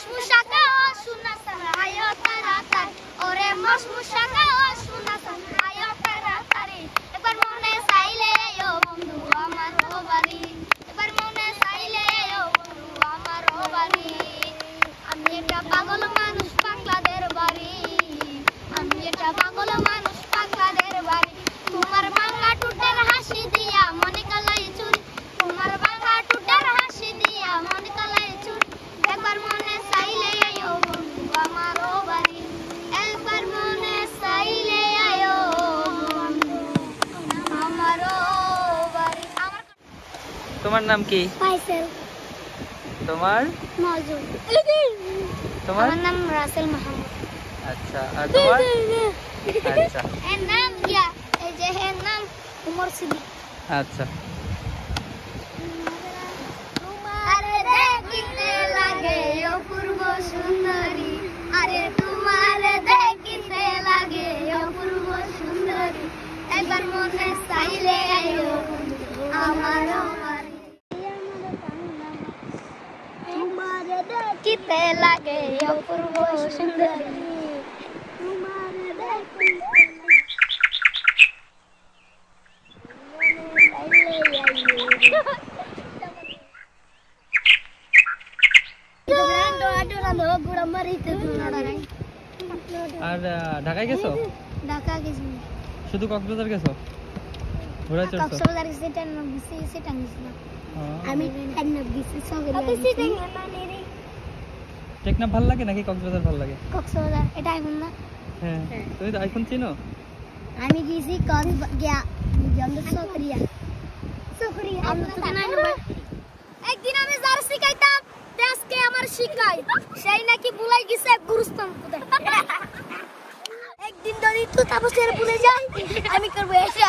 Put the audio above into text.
মশমুশাকা শোনা সারায় তাড়াতাড়ি ওরে মশমুশাকা শোনা সারায় তাড়াতাড়ি একবার মনে চাইলে ও বন্ধু আমার ও বাড়ি একবার মনে চাইলে ও বন্ধু আমার ও বাড়ি আমি একটা পাগল মানুষ পাগলাদের বাড়ি আমি একটা পাগল মানুষ পাগলাদের বাড়ি তোমার বাংলা টুটের হাসি দিয়া মনে কালাই চুরি তোমার বাংলা টুটের হাসি দিয়া মনে কালাই চুরি একবার মনে চাইলে আয়ো বন্ধু আমার ও বাড়ি একবার মনে চাইলে আয়ো বন্ধু আমার ও বাড়ি তোমার নাম কি? ফাইসেল। তোমার? মওজুদ। তোমার? আমার নাম রাসেল মাহমুদ। আচ্ছা আর তোমার? আচ্ছা এর নাম ইয়া এই যে এর নাম উমর সিদ্দিক। আচ্ছা আরে দেখিতে লাগে অপূর্ব সুন্দরী আরে তোমার দেখিতে লাগে অপূর্ব সুন্দরী একবার মনে চাইলে আয়ো আমার বাড়ি তোমার দেখিতে লাগে অপূর্ব সুন্দরী তোমার দেখিতে আর ঢাকায় গেছো? ঢাকা গেছি শুধু কক্সবাজার গেছো? ঘোরা চড়ছো? কক্সবাজার সেটা না গেছি সেটা গেছিলাম আমি টেকনাফ গেছি সগরে টেকনাফ ভালো লাগে নাকি কক্সবাজার ভালো লাগে? কক্সবাজার এটা আইফোন না হ্যাঁ তুমি তো আইফোন চিনো? আমি গেছি শুকরিয়া আমি তো নাই না একদিন আমি যার শিখাইতাম আজকে আমার শিখাই সেই নাকি ভুলাই গেছে গুরুস্থান কোথায় একদিন যদি তুই তাপসের ভুলে যাই আমি করবো এটা